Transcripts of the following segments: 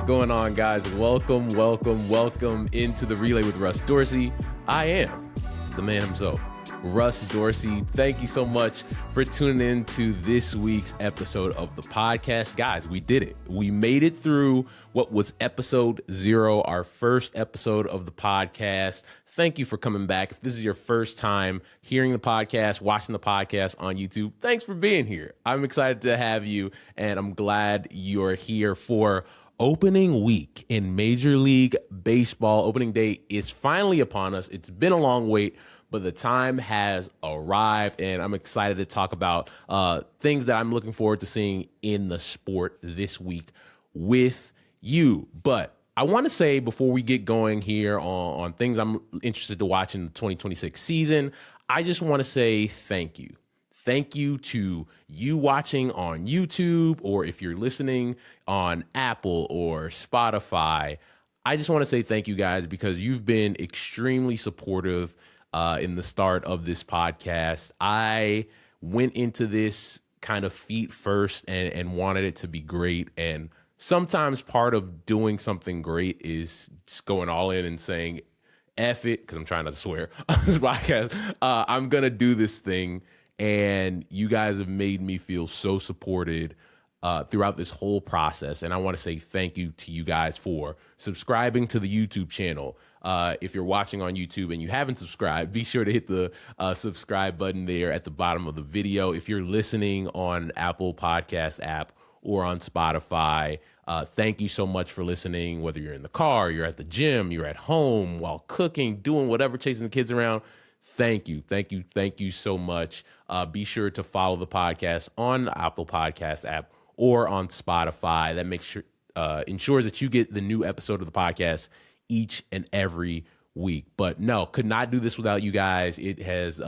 going on, guys? Welcome into the Relay with Russ Dorsey. I am the man himself, Russ Dorsey. Thank you so much for tuning in to this week's episode of the podcast. Guys, we did it. We made it through what was episode 0, our first episode of the podcast. Thank you for coming back. If this is your first time hearing the podcast, watching the podcast on YouTube, thanks for being here. I'm excited to have you, and I'm glad you're here for opening week in Major League Baseball. Opening day is finally upon us. It's been a long wait, but the time has arrived, and I'm excited to talk about things that I'm looking forward to seeing in the sport this week with you. But I want to say, before we get going here on things I'm interested to watch in the 2026 season, I just want to say thank you. Thank you to you watching on YouTube, or if you're listening on Apple or Spotify. I just want to say thank you, guys, because you've been extremely supportive in the start of this podcast. I went into this kind of feet first and wanted it to be great. And sometimes part of doing something great is just going all in and saying, F it, because I'm trying not to swear on this podcast. I'm going to do this thing. And you guys have made me feel so supported throughout this whole process. And I want to say thank you to you guys for subscribing to the YouTube channel. If you're watching on YouTube and you haven't subscribed, be sure to hit the subscribe button there at the bottom of the video. If you're listening on Apple Podcast app or on Spotify, thank you so much for listening, whether you're in the car, you're at the gym, you're at home, while cooking, doing whatever, chasing the kids around. Thank you so much. Be sure to follow the podcast on the Apple Podcast app or on Spotify. That makes sure ensures that you get the new episode of the podcast each and every week. But no, could not do this without you guys. It has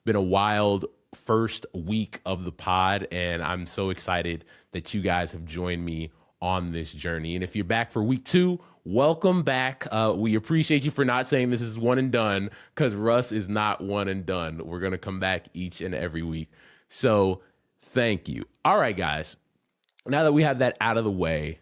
been a wild first week of the pod, and I'm so excited that you guys have joined me on this journey. And if you're back for week 2, welcome back. We appreciate you for not saying this is one and done, because Russ is not one and done. We're going to come back each and every week. So thank you. All right, guys. Now that we have that out of the way,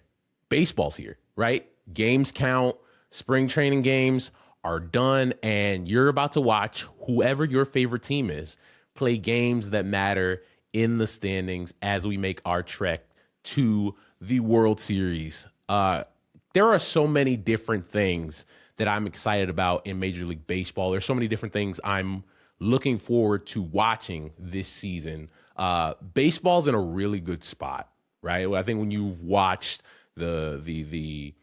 baseball's here, right? Games count. Spring training games are done, and you're about to watch whoever your favorite team is play games that matter in the standings as we make our trek to the World Series. There are so many different things that I'm excited about in Major League Baseball. There's so many different things I'm looking forward to watching this season. Baseball's in a really good spot, right? I think when you've watched the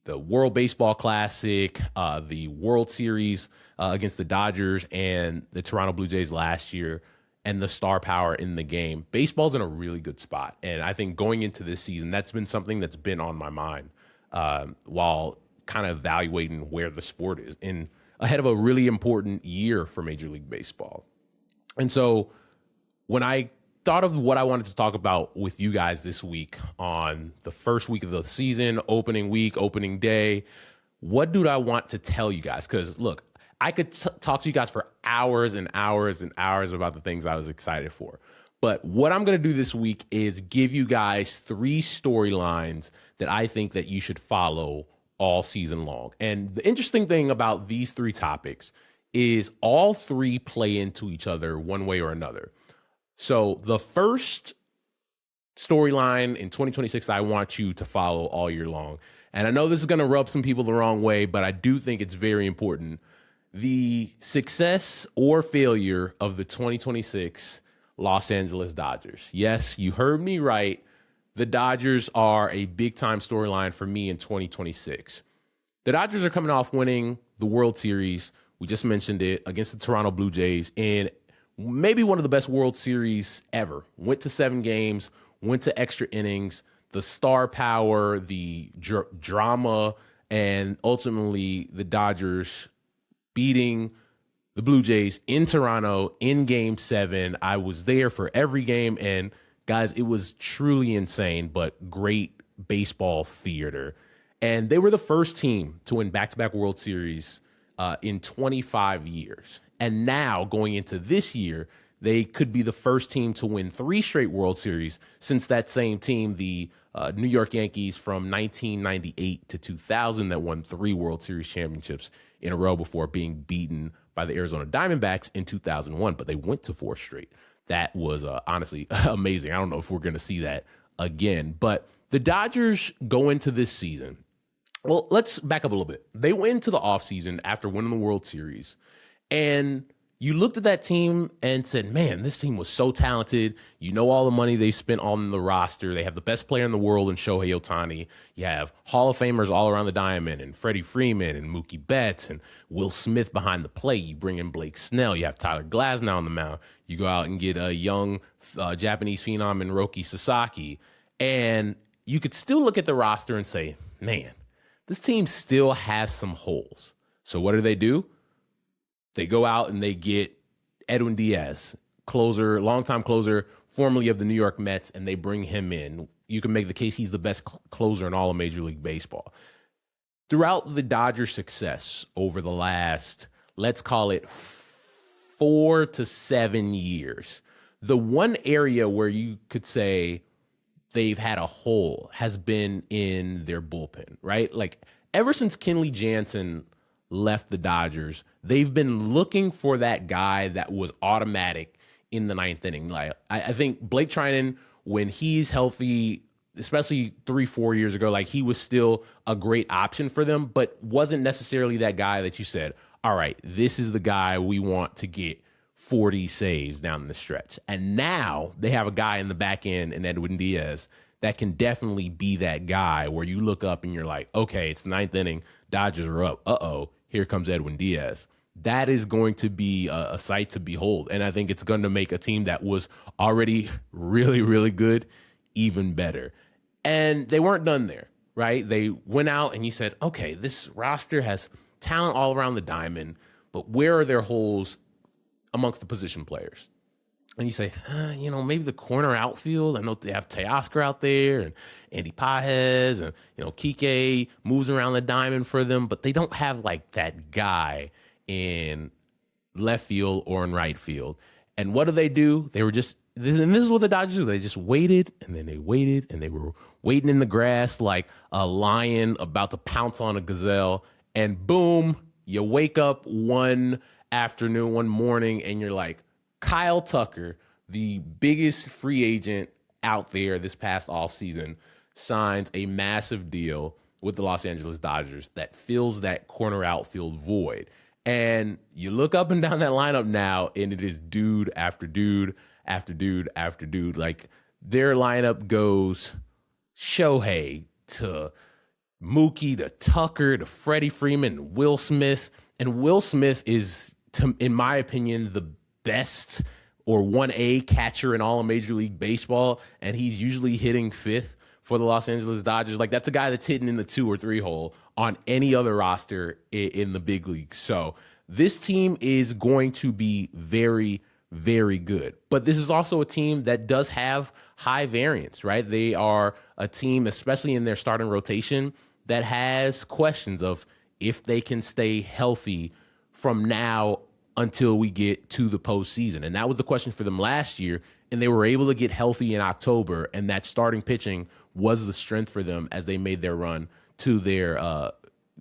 World Baseball Classic, the World Series against the Dodgers and the Toronto Blue Jays last year, and the star power in the game, baseball's in a really good spot. And I think going into this season, that's been something that's been on my mind while kind of evaluating where the sport is ahead of a really important year for Major League Baseball. And so when I thought of what I wanted to talk about with you guys this week on the first week of the season, opening week, opening day, what do I want to tell you guys? Because look, I could talk to you guys for hours and hours and hours about the things I was excited for. But what I'm going to do this week is give you guys 3 storylines that I think that you should follow all season long. And the interesting thing about these 3 topics is all 3 play into each other one way or another. So the first storyline in 2026 that I want you to follow all year long, and I know this is going to rub some people the wrong way, but I do think it's very important. The success or failure of the 2026 Los Angeles Dodgers. Yes, you heard me right. The Dodgers are a big-time storyline for me in 2026. The Dodgers are coming off winning the World Series. We just mentioned it, against the Toronto Blue Jays in maybe one of the best World Series ever. Went to 7 games, went to extra innings. The star power, the drama, and ultimately the Dodgers beating the Blue Jays in Toronto in Game 7. I was there for every game, and guys, it was truly insane, but great baseball theater. And they were the first team to win back-to-back World Series in 25 years. And now, going into this year, they could be the first team to win 3 straight World Series since that same team, the New York Yankees from 1998 to 2000 that won 3 World Series championships in a row before being beaten by the Arizona Diamondbacks in 2001. But they went to 4 straight. That was honestly amazing. I don't know if we're going to see that again. But the Dodgers go into this season. Well, let's back up a little bit. They went into the offseason after winning the World Series, and you looked at that team and said, man, this team was so talented. You know all the money they spent on the roster. They have the best player in the world in Shohei Ohtani. You have Hall of Famers all around the diamond, and Freddie Freeman and Mookie Betts and Will Smith behind the plate. You bring in Blake Snell. You have Tyler Glasnow on the mound. You go out and get a young Japanese phenom in Roki Sasaki. And you could still look at the roster and say, man, this team still has some holes. So what do? They go out and they get Edwin Diaz, closer, longtime closer, formerly of the New York Mets, and they bring him in. You can make the case he's the best closer in all of Major League Baseball. Throughout the Dodgers' success over the last, let's call it 4 to 7 years, the one area where you could say they've had a hole has been in their bullpen, right? Like ever since Kenley Jansen left the Dodgers, they've been looking for that guy that was automatic in the 9th inning. Like I think Blake Trinan, when he's healthy, especially 3-4 years ago, like he was still a great option for them, but wasn't necessarily that guy that you said, all right, this is the guy we want to get 40 saves down the stretch. And now they have a guy in the back end in Edwin Diaz that can definitely be that guy where you look up and you're like, okay, it's 9th inning, Dodgers are up. Uh-oh, here comes Edwin Diaz. That is going to be a sight to behold. And I think it's going to make a team that was already really, really good even better. And they weren't done there, right? They went out and you said, okay, this roster has talent all around the diamond, but where are their holes amongst the position players? And you say, maybe the corner outfield. I know they have Teoscar out there and Andy Pages and, Kike moves around the diamond for them, but they don't have like that guy in left field or in right field. And what do? They were just, this is what the Dodgers do. They just waited and then they waited and they were waiting in the grass like a lion about to pounce on a gazelle. And boom, you wake up one morning and you're like, Kyle Tucker, the biggest free agent out there this past offseason, signs a massive deal with the Los Angeles Dodgers that fills that corner outfield void. And you look up and down that lineup now, and it is dude after dude after dude after dude. Like their lineup goes Shohei to Mookie to Tucker to Freddie Freeman, Will Smith. And Will Smith is, in my opinion, the best or 1A catcher in all of Major League Baseball, and he's usually hitting 5th for the Los Angeles Dodgers. Like that's a guy that's hitting in the 2 or 3 hole on any other roster in the big league. So this team is going to be very, very good. But this is also a team that does have high variance, right? They are a team, especially in their starting rotation, that has questions of if they can stay healthy from now until we get to the postseason. And that was the question for them last year, and they were able to get healthy in October, and that starting pitching was the strength for them as they made their run to their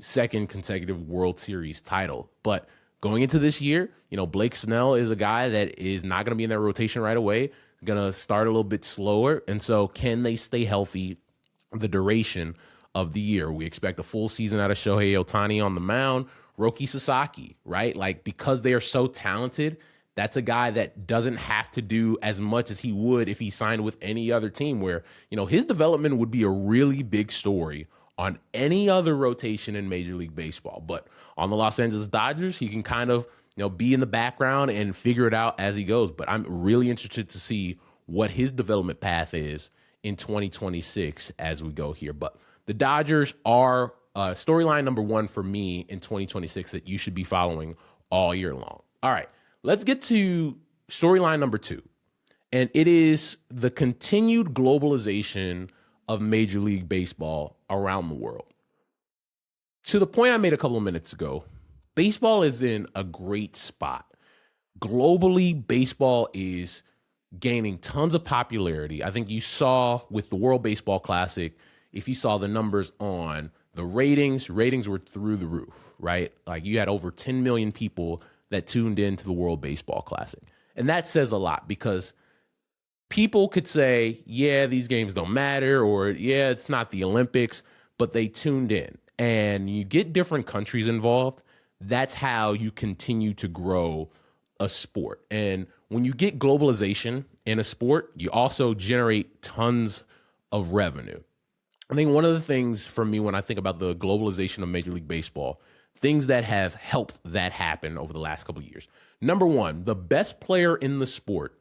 second consecutive World Series title. But going into this year, Blake Snell is a guy that is not going to be in that rotation right away, going to start a little bit slower. And so can they stay healthy the duration of the year? We expect a full season out of Shohei Ohtani on the mound. Roki Sasaki, right? Like, because they are so talented, that's a guy that doesn't have to do as much as he would if he signed with any other team where, his development would be a really big story on any other rotation in Major League Baseball. But on the Los Angeles Dodgers, he can kind of, be in the background and figure it out as he goes. But I'm really interested to see what his development path is in 2026 as we go here. But the Dodgers are storyline number 1 for me in 2026 that you should be following all year long. All right, let's get to storyline number 2. And it is the continued globalization of Major League Baseball around the world. To the point I made a couple of minutes ago, baseball is in a great spot. Globally, baseball is gaining tons of popularity. I think you saw with the World Baseball Classic, if you saw the numbers on the ratings were through the roof, right? Like you had over 10 million people that tuned in to the World Baseball Classic. And that says a lot because people could say, yeah, these games don't matter, or yeah, it's not the Olympics, but they tuned in. And you get different countries involved. That's how you continue to grow a sport. And when you get globalization in a sport, you also generate tons of revenue. I think one of the things for me when I think about the globalization of Major League Baseball, things that have helped that happen over the last couple of years. Number one, the best player in the sport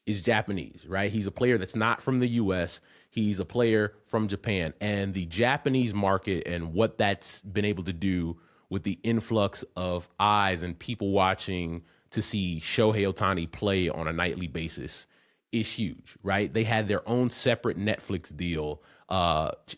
is Japanese, right? He's a player that's not from the US. He's a player from Japan. And the Japanese market and what that's been able to do with the influx of eyes and people watching to see Shohei Ohtani play on a nightly basis is huge, right? They had their own separate Netflix deal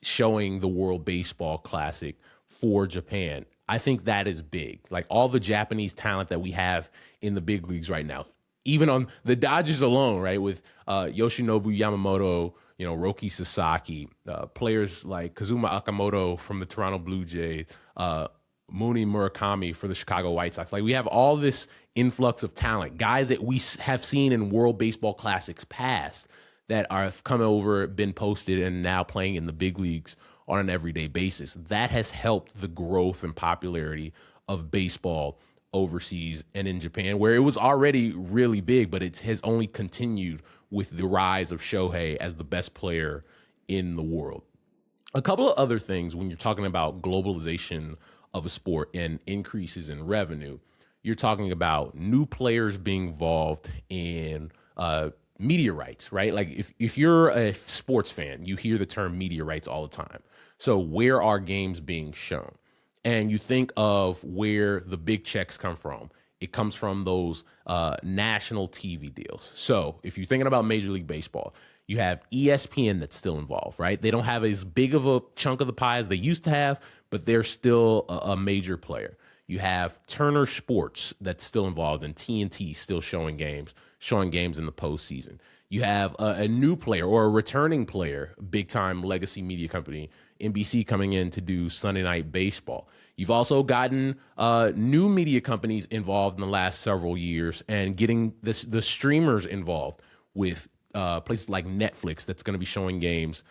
showing the World Baseball Classic for Japan. I think that is big. Like all the Japanese talent that we have in the big leagues right now, even on the Dodgers alone, right, with Yoshinobu Yamamoto, Roki Sasaki, players like Kazuma Akamoto from the Toronto Blue Jays, Mooney Murakami for the Chicago White Sox. Like we have all this influx of talent, guys that we have seen in World Baseball Classics past that have come over, been posted, and now playing in the big leagues on an everyday basis. That has helped the growth and popularity of baseball overseas and in Japan, where it was already really big, but it has only continued with the rise of Shohei as the best player in the world. A couple of other things when you're talking about globalization of a sport and increases in revenue, you're talking about new players being involved in media rights, right? Like if you're a sports fan, you hear the term media rights all the time. So where are games being shown? And you think of where the big checks come from. It comes from those national TV deals. So if you're thinking about Major League Baseball, you have ESPN that's still involved, right? They don't have as big of a chunk of the pie as they used to have, but they're still a major player. You have Turner Sports that's still involved, and TNT still showing games in the postseason. You have a new player or a returning player, big-time legacy media company, NBC, coming in to do Sunday Night Baseball. You've also gotten new media companies involved in the last several years and getting the streamers involved with places like Netflix that's going to be showing games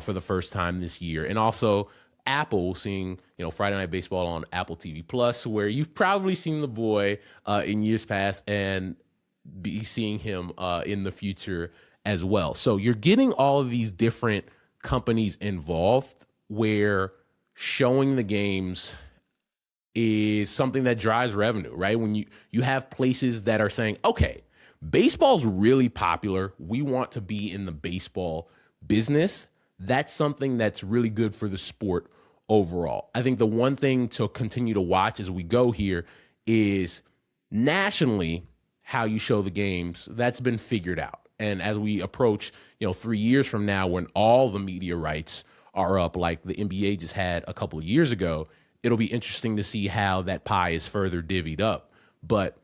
for the first time this year. And also Apple seeing, Friday Night Baseball on Apple TV Plus, where you've probably seen the boy in years past and be seeing him in the future as well. So you're getting all of these different companies involved where showing the games is something that drives revenue, right? When you have places that are saying, okay, baseball's really popular, we want to be in the baseball business, that's something that's really good for the sport overall. I think the one thing to continue to watch as we go here is nationally how you show the games. That's been figured out. And as we approach, 3 years from now, when all the media rights are up, like the NBA just had a couple of years ago, it'll be interesting to see how that pie is further divvied up. But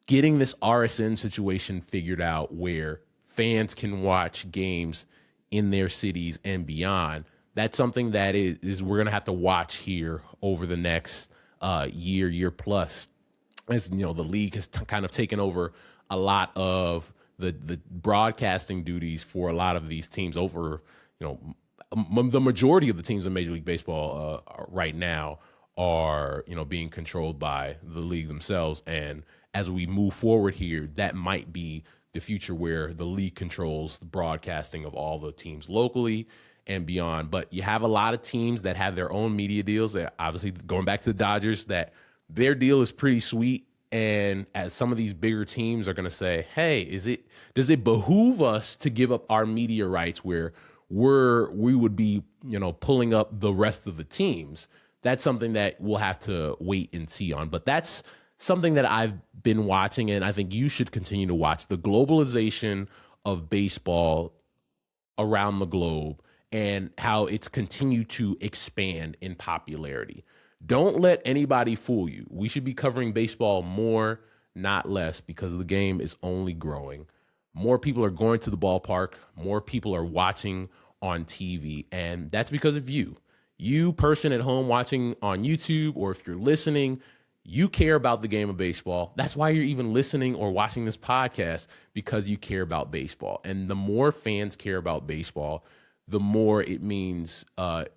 getting this RSN situation figured out where fans can watch games in their cities and beyond, that's something that is we're going to have to watch here over the next year plus. As the league has kind of taken over a lot of the broadcasting duties for a lot of these teams over, the majority of the teams in Major League Baseball right now are, being controlled by the league themselves. And as we move forward here, that might be the future where the league controls the broadcasting of all the teams locally and beyond. But you have a lot of teams that have their own media deals. Obviously, going back to the Dodgers, that their deal is pretty sweet. And as some of these bigger teams are going to say, hey, does it behoove us to give up our media rights where we would be, pulling up the rest of the teams? That's something that we'll have to wait and see on. But that's something that I've been watching, and I think you should continue to watch, the globalization of baseball around the globe and how it's continued to expand in popularity. Don't let anybody fool you. We should be covering baseball more, not less, because the game is only growing more people are going to the ballpark, more people are watching on TV, and that's because of you. You person at home watching on YouTube, or if you're listening, you care about the game of baseball. That's why you're even listening or watching this podcast, because you care about baseball. And the more fans care about baseball, the more it means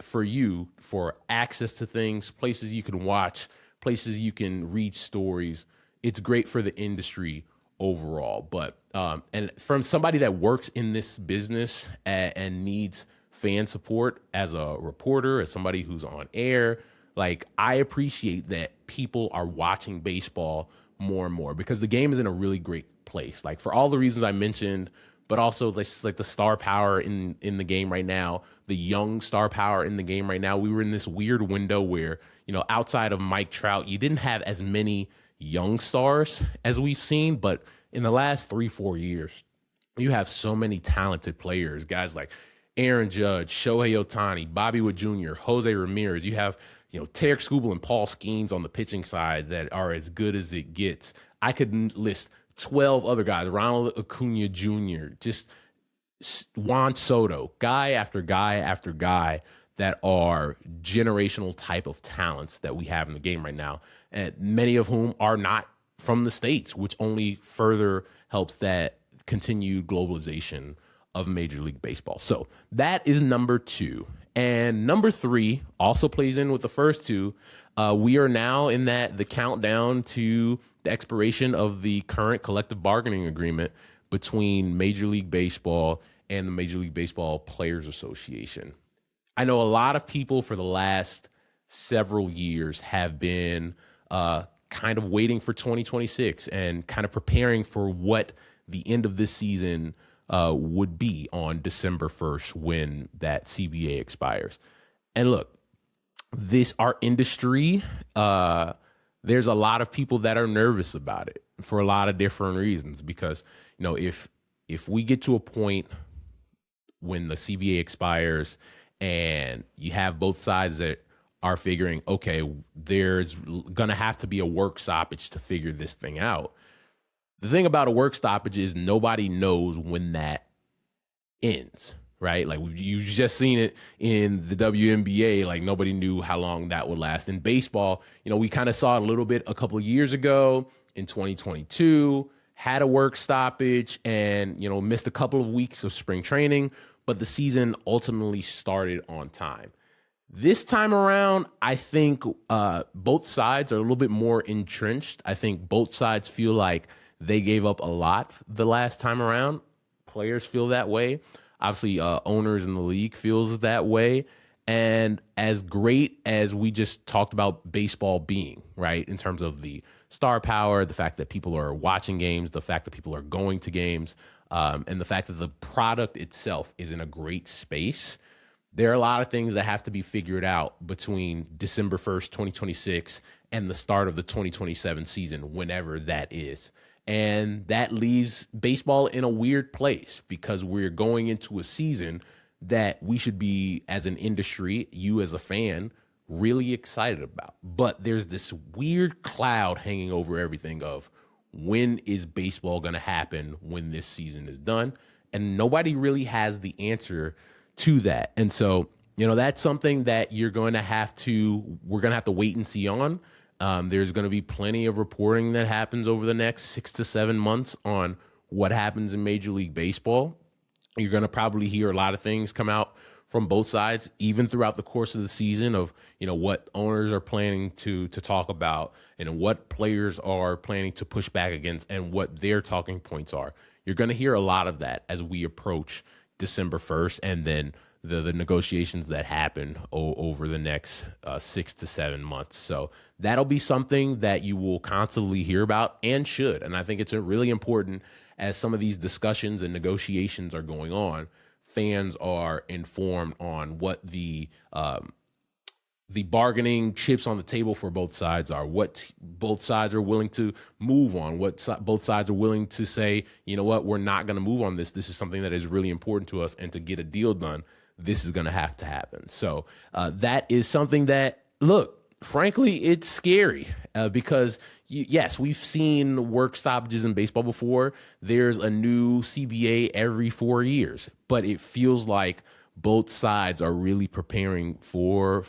for you, for access to things, places you can watch, places you can read stories. It's great for the industry overall. But and from somebody that works in this business and needs fan support as a reporter, as somebody who's on air, like, I appreciate that people are watching baseball more and more, because the game is in a really great place. Like, for all the reasons I mentioned, but also like the star power in the game right now, the young star power in the game right now. We were in this weird window where, outside of Mike Trout, you didn't have as many young stars as we've seen, but in the last 3-4 years, you have so many talented players, guys like Aaron Judge, Shohei Ohtani, Bobby Witt Jr., Jose Ramirez. You have, Tarek Skubal and Paul Skeens on the pitching side that are as good as it gets. I could list 12 other guys, Ronald Acuna Jr., just Juan Soto, guy after guy after guy, that are generational type of talents that we have in the game right now, and many of whom are not from the States, which only further helps that continued globalization of Major League Baseball. So that is number 2. And number 3 also plays in with the first 2. We are now in the countdown to the expiration of the current collective bargaining agreement between Major League Baseball and the Major League Baseball Players Association. I know a lot of people for the last several years have been kind of waiting for 2026 and kind of preparing for what the end of this season would be on December 1st when that CBA expires. And look, our industry, there's a lot of people that are nervous about it for a lot of different reasons, because, if we get to a point when the CBA expires and you have both sides that are figuring, okay, there's going to have to be a work stoppage to figure this thing out. The thing about a work stoppage is nobody knows when that ends, right? Like, you've just seen it in the WNBA. Like, nobody knew how long that would last. In baseball, we kind of saw it a little bit a couple of years ago in 2022, had a work stoppage and, missed a couple of weeks of spring training, but the season ultimately started on time. This time around, I think both sides are a little bit more entrenched. I think both sides feel like they gave up a lot the last time around. Players feel that way. Obviously, owners in the league feels that way. And as great as we just talked about baseball being, right, in terms of the star power, the fact that people are watching games, the fact that people are going to games, and the fact that the product itself is in a great space, there are a lot of things that have to be figured out between December 1st, 2026 and the start of the 2027 season, whenever that is. And that leaves baseball in a weird place, because we're going into a season that we should be, as an industry, you as a fan, really excited about. But there's this weird cloud hanging over everything of, when is baseball going to happen when this season is done? And nobody really has the answer to that. And so, that's something that we're going to have to wait and see on. There's going to be plenty of reporting that happens over the next 6 to 7 months on what happens in Major League Baseball. You're going to probably hear a lot of things come out from both sides, even throughout the course of the season, of, what owners are planning to talk about and what players are planning to push back against and what their talking points are. You're going to hear a lot of that as we approach December 1st, and then the negotiations that happen over the next 6 to 7 months. So that'll be something that you will constantly hear about, and should. And I think it's really important, as some of these discussions and negotiations are going on, fans are informed on what the bargaining chips on the table for both sides are, what both sides are willing to move on, both sides are willing to say, we're not going to move on this. This is something that is really important to us, and to get a deal done, this is going to have to happen. So that is something that, look, frankly, it's scary because yes, we've seen work stoppages in baseball before. There's a new CBA every 4 years, but it feels like both sides are really preparing for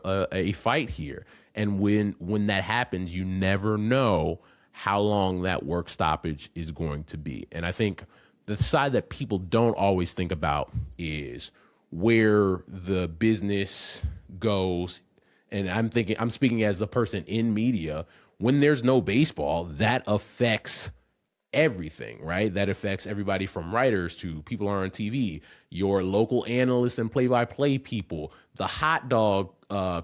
a fight here. And when that happens, you never know how long that work stoppage is going to be. And I think the side that people don't always think about is where the business goes. And I'm speaking as a person in media. When there's no baseball, that affects everything, right? That affects everybody from writers to people on TV, your local analysts and play-by-play people, the hot dog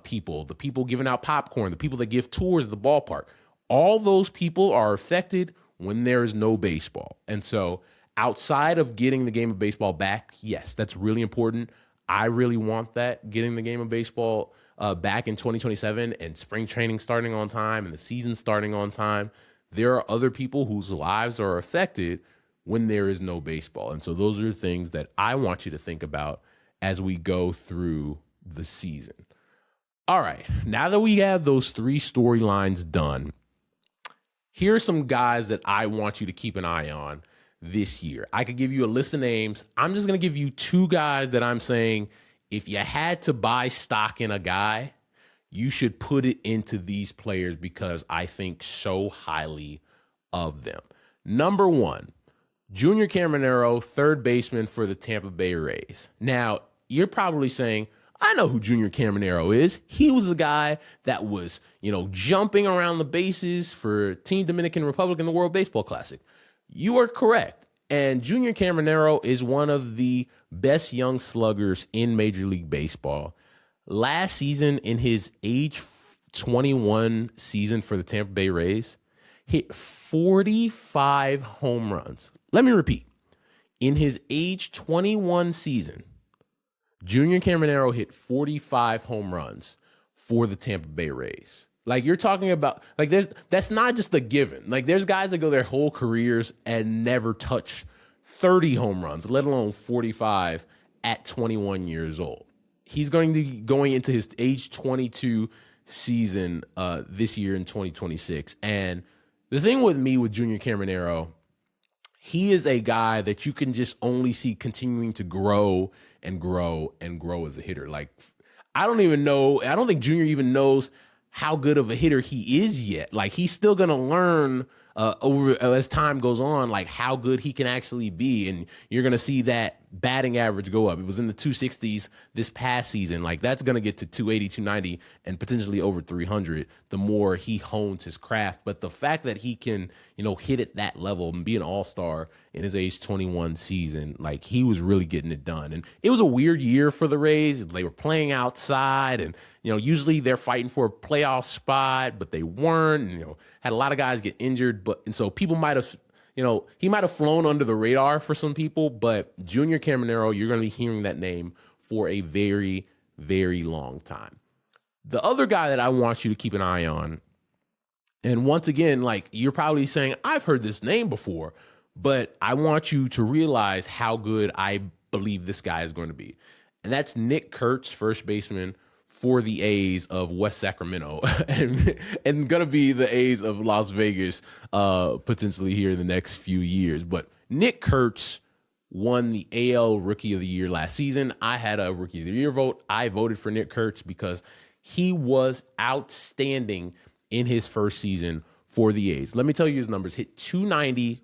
people, the people giving out popcorn, the people that give tours at the ballpark. All those people are affected when there is no baseball. And so outside of getting the game of baseball back, yes, that's really important. I really want that, getting the game of baseball back in 2027 and spring training starting on time and the season starting on time. There are other people whose lives are affected when there is no baseball. And so those are the things that I want you to think about as we go through the season. All right, now that we have those 3 storylines done, here are some guys that I want you to keep an eye on this year. I could give you a list of names. I'm just going to give you 2 guys that I'm saying, if you had to buy stock in a guy, you should put it into these players because I think so highly of them. Number 1, Junior Caminero, third baseman for the Tampa Bay Rays. Now, you're probably saying, I know who Junior Caminero is. He was the guy that was, jumping around the bases for Team Dominican Republic in the World Baseball Classic. You are correct. And Junior Caminero is one of the best young sluggers in Major League Baseball. Last season, in his age 21 season for the Tampa Bay Rays, hit 45 home runs. Let me repeat. In his age 21 season, Junior Caminero hit 45 home runs for the Tampa Bay Rays. Like, you're talking about, that's not just a given. Like, there's guys that go their whole careers and never touch 30 home runs, let alone 45 at 21 years old. He's going to be going into his age 22 season this year in 2026. And the thing with me with Junior Caminero, he is a guy that you can just only see continuing to grow and grow and grow as a hitter. Like, I don't think Junior even knows how good of a hitter he is yet. Like, he's still going to learn over as time goes on, like how good he can actually be. And you're going to see that batting average go up. It was in the 260s this past season. Like, that's going to get to 280, 290, and potentially over 300 the more he hones his craft. But the fact that he can, hit at that level and be an all-star in his age 21 season, like, he was really getting it done. And it was a weird year for the Rays. They were playing outside, and, usually they're fighting for a playoff spot, but they weren't, and, had a lot of guys get injured. And so people might have, he might have flown under the radar for some people, but Junior Caminero, you're going to be hearing that name for a very, very long time. The other guy that I want you to keep an eye on, and once again, like, you're probably saying, I've heard this name before, but I want you to realize how good I believe this guy is going to be. And that's Nick Kurtz, first baseman for the A's of West Sacramento and going to be the A's of Las Vegas potentially here in the next few years. But Nick Kurtz won the AL Rookie of the Year last season. I had a Rookie of the Year vote. I voted for Nick Kurtz because he was outstanding in his first season for the A's. Let me tell you his numbers. Hit 290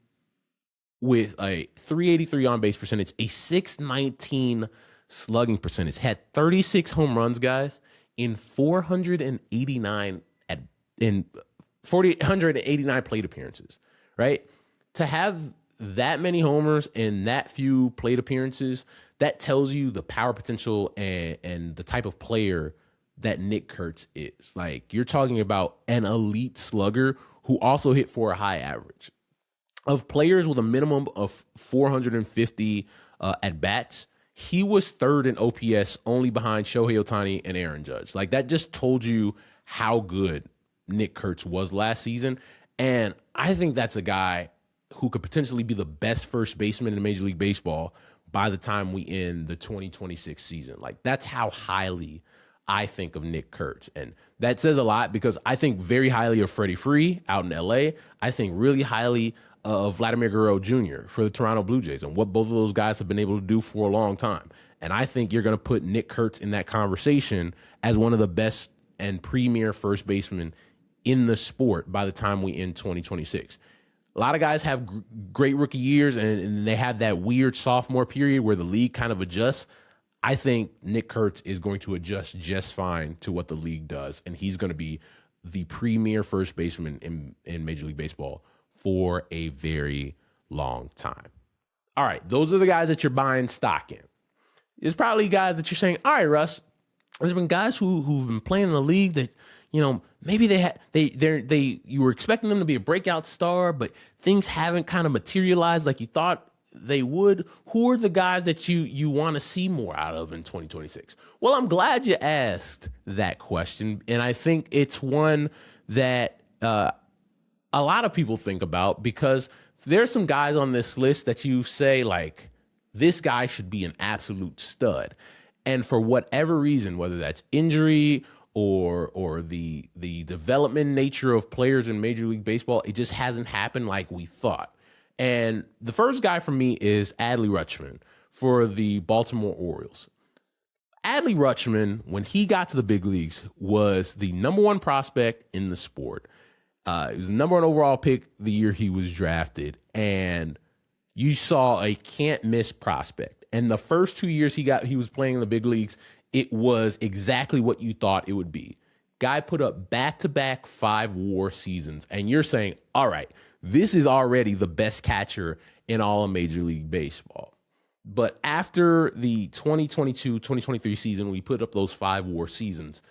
with a 383 on-base percentage, a 619 slugging percentage, had 36 home runs, guys, in 489 plate appearances, right? To have that many homers in that few plate appearances, that tells you the power potential and the type of player that Nick Kurtz is. Like, you're talking about an elite slugger who also hit for a high average. Of players with a minimum of 450 at-bats, he was third in OPS, only behind Shohei Ohtani and Aaron Judge. Like, that just told you how good Nick Kurtz was last season. And I think that's a guy who could potentially be the best first baseman in Major League Baseball by the time we end the 2026 season. Like, that's how highly I think of Nick Kurtz. And that says a lot because I think very highly of Freddie Free out in LA. I think really highly of Vladimir Guerrero Jr. for the Toronto Blue Jays and what both of those guys have been able to do for a long time. And I think you're going to put Nick Kurtz in that conversation as one of the best and premier first basemen in the sport by the time we end 2026. A lot of guys have great rookie years and they have that weird sophomore period where the league kind of adjusts. I think Nick Kurtz is going to adjust just fine to what the league does, and he's going to be the premier first baseman in Major League Baseball for a very long time. All right, those are the guys that you're buying stock in. There's probably guys that you're saying, all right, Russ, there's been guys who've been playing in the league that, you know, maybe you were expecting them to be a breakout star, but things haven't kind of materialized like you thought they would. Who are the guys that you want to see more out of in 2026? Well, I'm glad you asked that question, and I think it's one that a lot of people think about because there's some guys on this list that you say, like, this guy should be an absolute stud. And for whatever reason, whether that's injury or the development nature of players in Major League Baseball, it just hasn't happened like we thought. And the first guy for me is Adley Rutschman for the Baltimore Orioles. Adley Rutschman, when he got to the big leagues, was the number one prospect in the sport. He was the number one overall pick the year he was drafted. And you saw a can't-miss prospect. And the first 2 years he was playing in the big leagues, it was exactly what you thought it would be. Guy put up back-to-back 5 WAR seasons. And you're saying, all right, this is already the best catcher in all of Major League Baseball. But after the 2022-2023 season, we put up those 5 WAR seasons,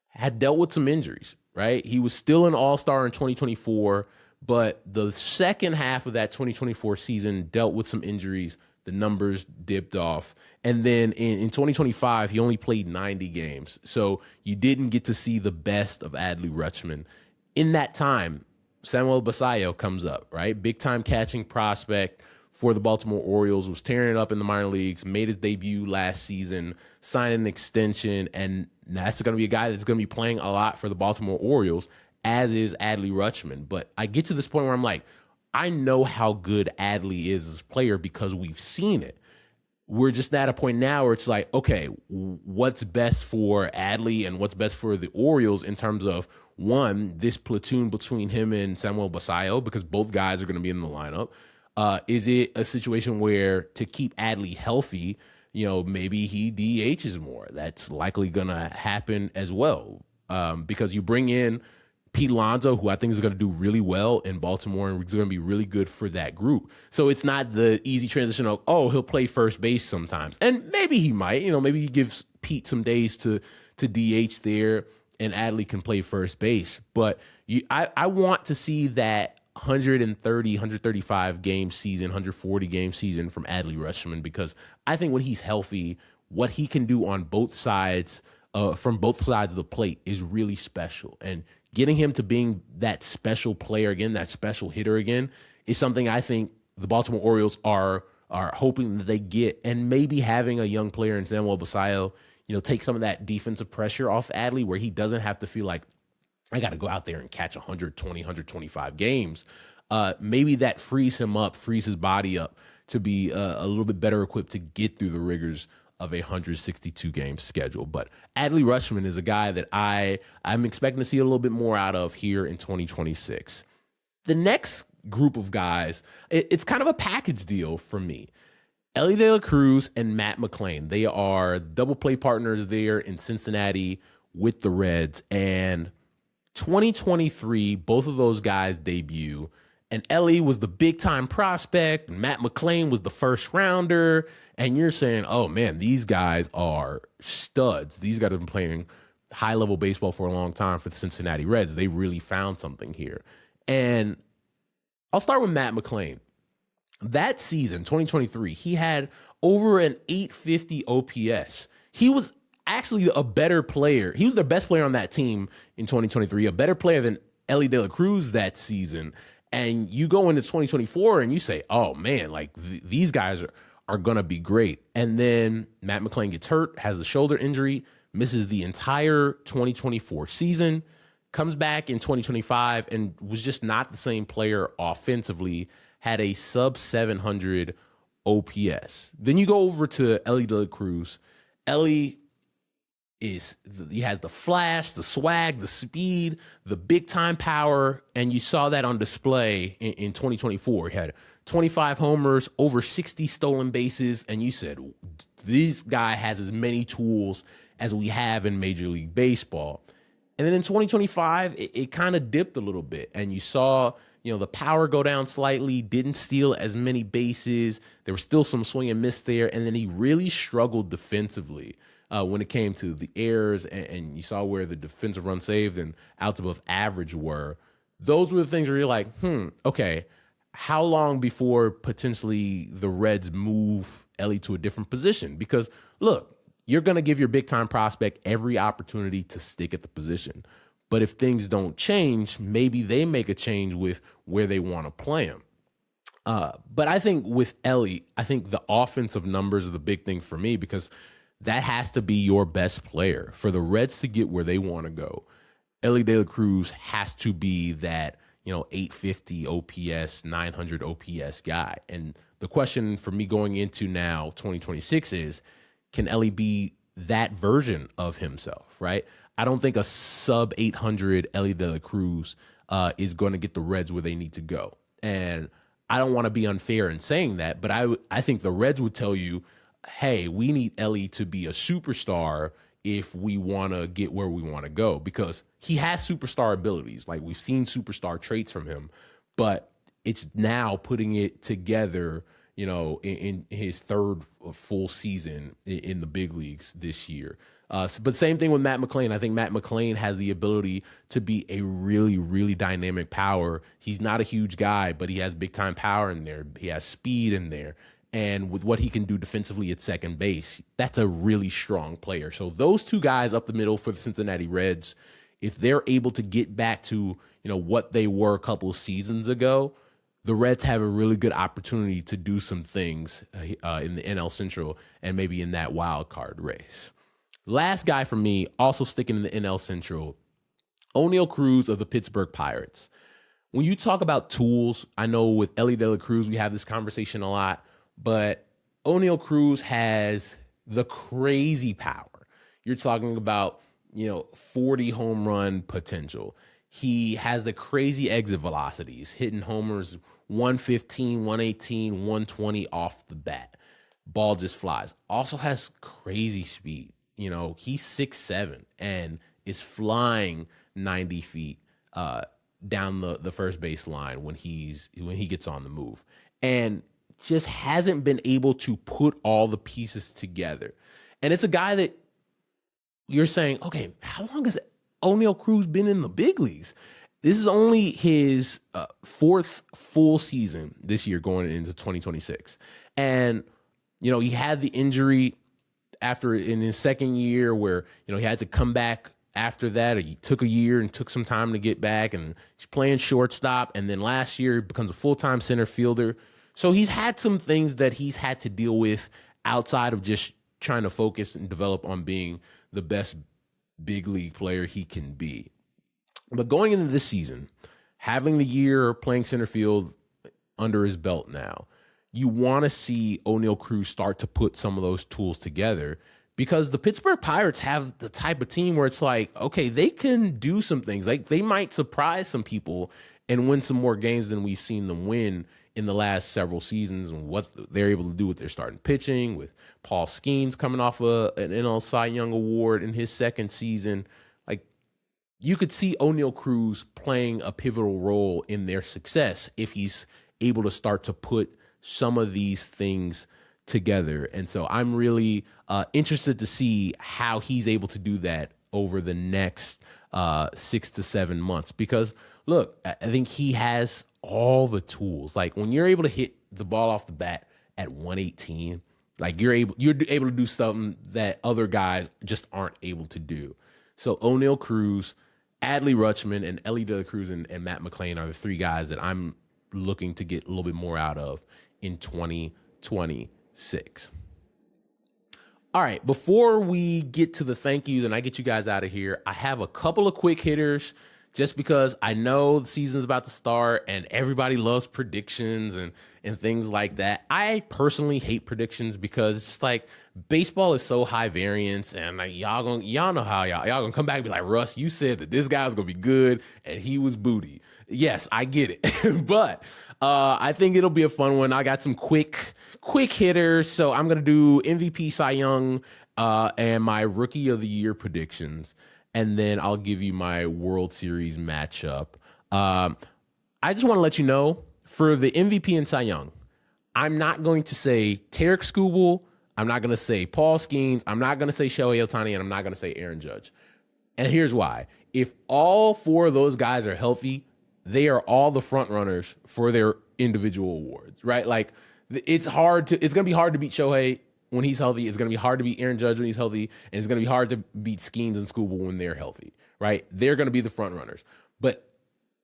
had dealt with some injuries, right? He was still an all-star in 2024, but the second half of that 2024 season dealt with some injuries. The numbers dipped off. And then in 2025, he only played 90 games. So you didn't get to see the best of Adley Rutschman. In that time, Samuel Basallo comes up, right? Big-time catching prospect for the Baltimore Orioles, was tearing it up in the minor leagues, made his debut last season, signed an extension, and that's going to be a guy that's going to be playing a lot for the Baltimore Orioles, as is Adley Rutschman. But I get to this point where I'm like, I know how good Adley is as a player because we've seen it. We're just at a point now where it's like, okay, what's best for Adley and what's best for the Orioles in terms of, one, this platoon between him and Samuel Basallo, because both guys are going to be in the lineup. Is it a situation where to keep Adley healthy, you know, maybe he DHs more? That's likely going to happen as well because you bring in Pete Alonso, who I think is going to do really well in Baltimore and is going to be really good for that group. So it's not the easy transition of, oh, he'll play first base sometimes. And maybe he might, you know, maybe he gives Pete some days to DH there and Adley can play first base. But I want to see that 130, 135 game season, 140 game season from Adley Rutschman because I think when he's healthy, what he can do on both sides, from both sides of the plate is really special. And getting him to being that special player again, that special hitter again, is something I think the Baltimore Orioles are hoping that they get. And maybe having a young player in Samuel Basallo, you know, take some of that defensive pressure off Adley where he doesn't have to feel like, I got to go out there and catch 120, 125 games. Maybe that frees him up, frees his body up to be a little bit better equipped to get through the rigors of a 162-game schedule. But Adley Rutschman is a guy that I'm expecting to see a little bit more out of here in 2026. The next group of guys, it's kind of a package deal for me. Elly De La Cruz and Matt McLain. They are double play partners there in Cincinnati with the Reds. And 2023, both of those guys debut. And Elly was the big-time prospect. And Matt McLain was the first rounder. And you're saying, oh, man, these guys are studs. These guys have been playing high-level baseball for a long time for the Cincinnati Reds. They really found something here. And I'll start with Matt McLain. That season, 2023, he had over an 850 OPS. He was actually a better player. He was the best player on that team in 2023, a better player than Elly De La Cruz that season. And you go into 2024 and you say, oh, man, like these guys are going to be great. And then Matt McLain gets hurt, has a shoulder injury, misses the entire 2024 season, comes back in 2025 and was just not the same player offensively, had a sub 700 OPS. Then you go over to Elly De La Cruz. Elly he has the flash, the swag, the speed, the big time power, and you saw that on display in 2024. He had 25 homers, over 60 stolen bases, and you said, this guy has as many tools as we have in Major League Baseball. And then in 2025, it kind of dipped a little bit, and you saw, the power go down slightly, didn't steal as many bases. There was still some swing and miss there, and then he really struggled defensively when it came to the errors, and you saw where the defensive run saved and outs above average were. Those were the things where you're like, okay, how long before potentially the Reds move Elly to a different position? Because, look, you're going to give your big-time prospect every opportunity to stick at the position. But if things don't change, maybe they make a change with where they want to play him. But I think with Elly, I think the offensive numbers are the big thing for me, because that has to be your best player. For the Reds to get where they want to go, Elly De La Cruz has to be that, 850 OPS, 900 OPS guy. And the question for me going into now 2026 is, can Elly be that version of himself, right? I don't think a sub 800 Elly De La Cruz is going to get the Reds where they need to go. And I don't want to be unfair in saying that, but I think the Reds would tell you, hey, we need Elly to be a superstar if we want to get where we want to go, because he has superstar abilities. Like, we've seen superstar traits from him, but it's now putting it together, in his third full season in the big leagues this year. But same thing with Matt McLain. I think Matt McLain has the ability to be a really, really dynamic power. He's not a huge guy, but he has big time power in there. He has speed in there. And with what he can do defensively at second base, that's a really strong player. So those two guys up the middle for the Cincinnati Reds, if they're able to get back to, what they were a couple of seasons ago, the Reds have a really good opportunity to do some things in the NL Central and maybe in that wild card race. Last guy for me, also sticking in the NL Central, Oneil Cruz of the Pittsburgh Pirates. When you talk about tools, I know with Elly De La Cruz, we have this conversation a lot, but Oneil Cruz has the crazy power. You're talking about, 40 home run potential. He has the crazy exit velocities, hitting homers 115, 118, 120 off the bat. Ball just flies. Also has crazy speed. He's 6'7" and is flying 90 feet down the first base line when he gets on the move. And just hasn't been able to put all the pieces together. And it's a guy that you're saying, okay, how long has Oneil Cruz been in the big leagues? This is only his fourth full season this year going into 2026. And, he had the injury after in his second year where, he had to come back after that. He took a year and took some time to get back, and he's playing shortstop. And then last year he becomes a full-time center fielder. So he's had some things that he's had to deal with outside of just trying to focus and develop on being the best big league player he can be. But going into this season, having the year playing center field under his belt now, you want to see Oneil Cruz start to put some of those tools together, because the Pittsburgh Pirates have the type of team where it's like, okay, they can do some things. Like, they might surprise some people and win some more games than we've seen them win in the last several seasons, and what they're able to do with their starting pitching, with Paul Skeens coming off an NL Cy Young Award in his second season. Like, you could see Oneil Cruz playing a pivotal role in their success if he's able to start to put some of these things together. And so I'm really interested to see how he's able to do that over the next 6 to 7 months, because look, I think he has all the tools. Like, when you're able to hit the ball off the bat at 118, like, you're able to do something that other guys just aren't able to do. So Oneil Cruz, Adley Rutschman, and Elly De La Cruz and Matt McLain are the three guys that I'm looking to get a little bit more out of in 2026. All right, before we get to the thank yous and I get you guys out of here, I have a couple of quick hitters just because I know the season's about to start and everybody loves predictions and things like that. I personally hate predictions because it's like baseball is so high variance, and like y'all know how y'all gonna come back and be like, Russ, you said that this guy was gonna be good and he was booty. Yes, I get it. But I think it'll be a fun one. I got some quick hitters. So I'm going to do MVP, Cy Young, and my Rookie of the Year predictions. And then I'll give you my World Series matchup. I just want to let you know, for the MVP and Cy Young, I'm not going to say Tarek Skubal. I'm not going to say Paul Skeens. I'm not going to say Shohei Ohtani, and I'm not going to say Aaron Judge. And here's why. If all four of those guys are healthy, they are all the front runners for their individual awards, right? Like, it's going to be hard to beat Shohei when he's healthy. It's going to be hard to beat Aaron Judge when he's healthy. And it's going to be hard to beat Skeens and Skubal when they're healthy, right? They're going to be the front runners. But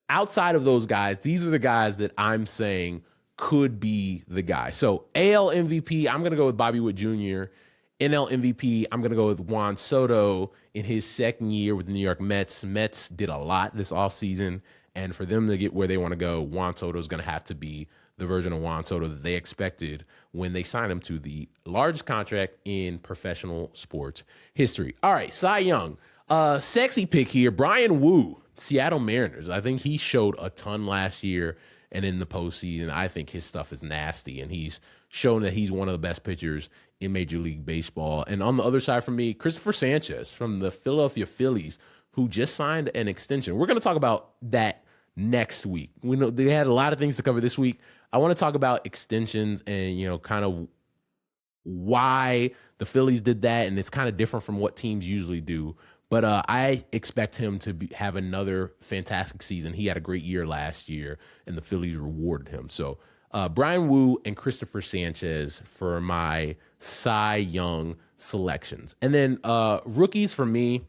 outside of those guys, these are the guys that I'm saying could be the guy. So AL MVP, I'm going to go with Bobby Witt Jr. NL MVP, I'm going to go with Juan Soto in his second year with the New York Mets. Mets did a lot this offseason, and for them to get where they want to go, Juan Soto is going to have to be the version of Juan Soto that they expected when they signed him to the largest contract in professional sports history. All right, Cy Young. Sexy pick here, Brian Wu, Seattle Mariners. I think he showed a ton last year, and in the postseason, I think his stuff is nasty, and he's shown that he's one of the best pitchers in Major League Baseball. And on the other side for me, Christopher Sanchez from the Philadelphia Phillies, who just signed an extension. We're going to talk about that next week. We know they had a lot of things to cover this week. I want to talk about extensions and, kind of why the Phillies did that, and it's kind of different from what teams usually do. But I expect him to have another fantastic season. He had a great year last year, and the Phillies rewarded him. So Brian Wu and Christopher Sanchez for my Cy Young selections. And then rookies for me,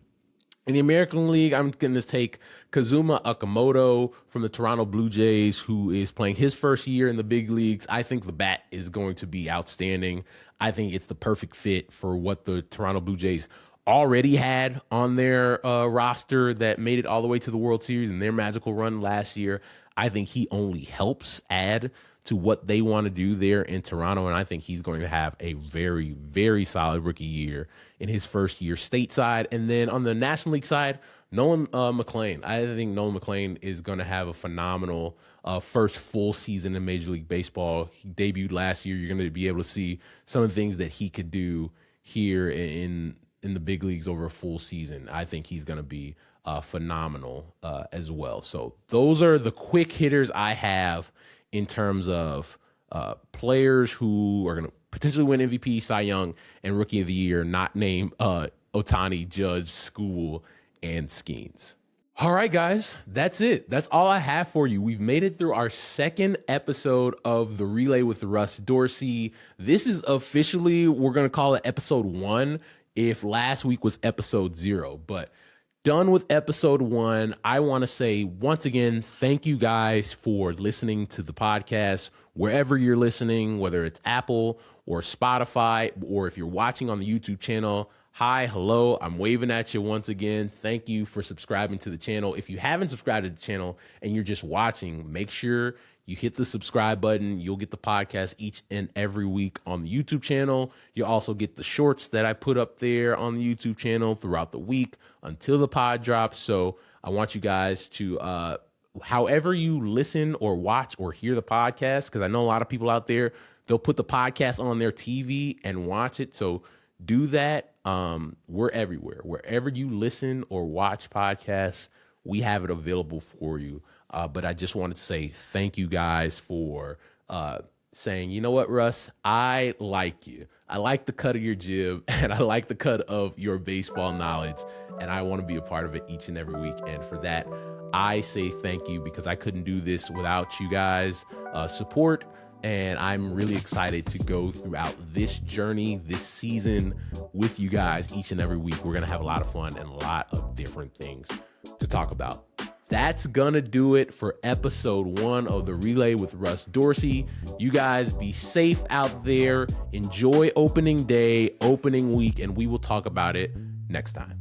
in the American League, I'm going to take Kazuma Okamoto from the Toronto Blue Jays, who is playing his first year in the big leagues. I think the bat is going to be outstanding. I think it's the perfect fit for what the Toronto Blue Jays already had on their roster that made it all the way to the World Series in their magical run last year. I think he only helps add to what they want to do there in Toronto, and I think he's going to have a very, very solid rookie year in his first year stateside. And then on the National League side, Nolan McLean. I think Nolan McLean is going to have a phenomenal first full season in Major League Baseball. He debuted last year. You're going to be able to see some of the things that he could do here in the big leagues over a full season. I think he's going to be phenomenal as well. So those are the quick hitters I have in terms of players who are going to potentially win MVP, Cy Young, and Rookie of the Year, not named Ohtani, Judge, Skubal, and Skeens. All right, guys, that's it. That's all I have for you. We've made it through our second episode of The Relay with Russ Dorsey. This is officially, we're going to call it episode 1, if last week was episode 0. But done with episode 1. I want to say once again, thank you guys for listening to the podcast, wherever you're listening, whether it's Apple or Spotify, or if you're watching on the YouTube channel. Hi, hello, I'm waving at you once again. Thank you for subscribing to the channel. If you haven't subscribed to the channel and you're just watching, make sure you hit the subscribe button. You'll get the podcast each and every week on the YouTube channel. You'll also get the shorts that I put up there on the YouTube channel throughout the week until the pod drops. So I want you guys to, however you listen or watch or hear the podcast, because I know a lot of people out there, they'll put the podcast on their TV and watch it. So do that. We're everywhere. Wherever you listen or watch podcasts, we have it available for you. But I just wanted to say thank you guys for saying, you know what, Russ, I like you. I like the cut of your jib, and I like the cut of your baseball knowledge, and I want to be a part of it each and every week. And for that, I say thank you, because I couldn't do this without you guys' support. And I'm really excited to go throughout this journey, this season with you guys each and every week. We're going to have a lot of fun and a lot of different things to talk about. That's gonna do it for episode 1 of the Relay with Russ Dorsey. You guys be safe out there. Enjoy opening day, opening week, and we will talk about it next time.